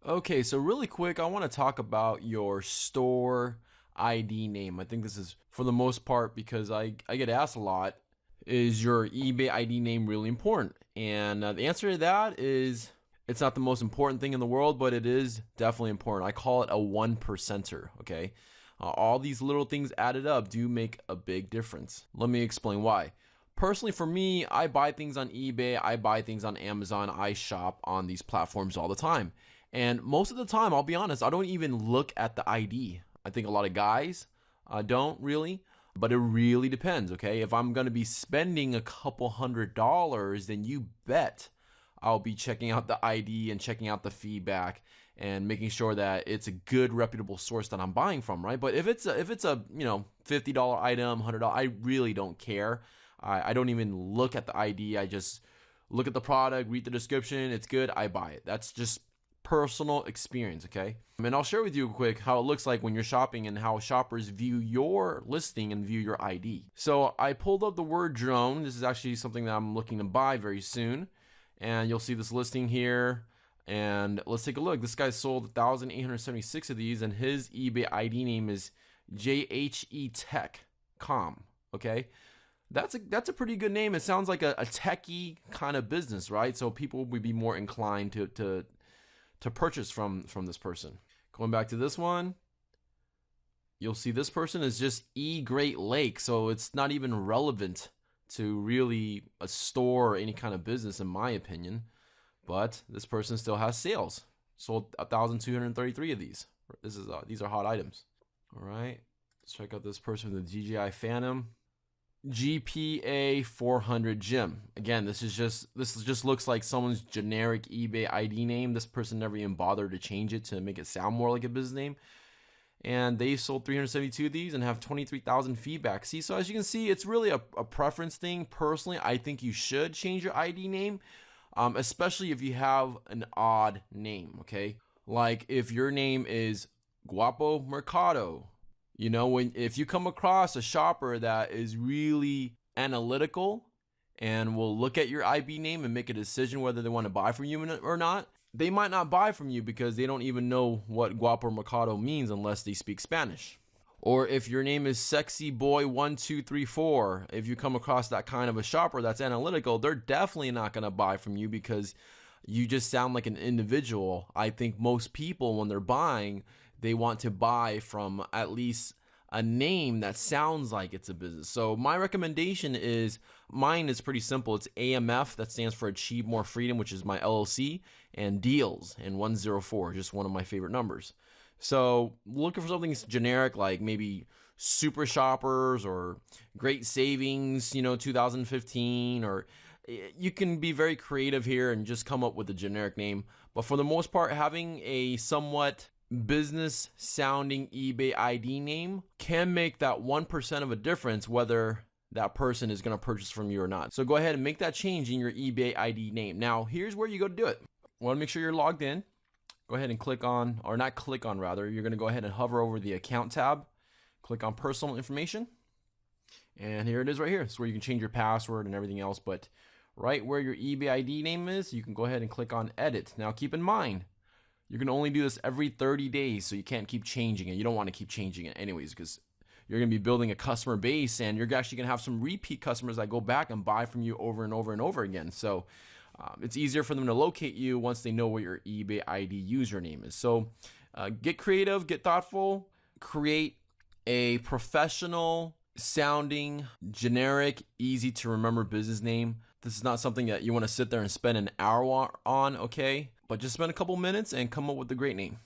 Okay, so really quick, I want to talk about your store ID name. I think this is for the most part because I get asked a lot, is your eBay ID name really important? And the answer to that is it's not the most important thing in the world, but it is definitely important. I call it a one percenter, okay? All these little things added up do make a big difference. Let me explain why. Personally, for me, I buy things on eBay, I buy things on Amazon, I shop on these platforms all the time. And most of the time, I'll be honest, I don't even look at the ID. I think a lot of guys don't really, but it really depends, okay? If I'm gonna be spending a couple $100, then you bet I'll be checking out the ID and checking out the feedback and making sure that it's a good reputable source that I'm buying from, right? But if it's a $50 item, $100, I really don't care. I don't even look at the ID. I just look at the product, read the description. It's good. I buy it. That's just personal experience, okay? And I'll share with you quick how it looks like when you're shopping and how shoppers view your listing and view your ID. So I pulled up the word drone. This is actually something that I'm looking to buy very soon. And you'll see this listing here. And let's take a look. This guy sold 1,876 of these, and his eBay ID name is JHE okay? That's a pretty good name. It sounds like a techie kind of business, right? So people would be more inclined to purchase from this person. Going back to this one, you'll see this person is just E Great Lake, so it's not even relevant to really a store or any kind of business, in my opinion. But this person still has sales. Sold 1,233 of these. These are hot items. All right, let's check out this person with the DJI Phantom. GPA 400 Gym. Again, this just looks like someone's generic eBay ID name. This person never even bothered to change it to make it sound more like a business name. And they sold 372 of these and have 23,000 feedback. See, so as you can see, it's really a preference thing. Personally, I think you should change your ID name, especially if you have an odd name, okay? Like if your name is Guapo Mercado, if you come across a shopper that is really analytical and will look at your IB name and make a decision whether they want to buy from you or not, they might not buy from you because they don't even know what Guapo Mercado means unless they speak Spanish. Or if your name is Sexy Boy 1234, if you come across that kind of a shopper that's analytical, they're definitely not going to buy from you because you just sound like an individual. I think most people, when they're buying, they want to buy from at least a name that sounds like it's a business. So my recommendation is, mine is pretty simple. It's AMF, that stands for Achieve More Freedom, which is my LLC, and Deals, and 104, just one of my favorite numbers. So looking for something generic like maybe Super Shoppers or Great Savings, 2015, or you can be very creative here and just come up with a generic name. But for the most part, having a somewhat business sounding eBay ID name can make that 1% of a difference whether that person is going to purchase from you or not. So go ahead and make that change in your eBay ID name. Now, here's where you go to do it. Want to make sure you're logged in. Go ahead and click on, or not click on rather, you're going to go ahead and hover over the account tab. Click on personal information. And here it is right here. It's where you can change your password and everything else. But right where your eBay ID name is, you can go ahead and click on edit. Now keep in mind, you can only do this every 30 days, so you can't keep changing it. You don't want to keep changing it anyways because you're going to be building a customer base and you're actually going to have some repeat customers that go back and buy from you over and over and over again. So it's easier for them to locate you once they know what your eBay ID username is. So get creative, get thoughtful, create a professional sounding, generic, easy to remember business name. This is not something that you want to sit there and spend an hour on, okay? But just spend a couple minutes and come up with a great name.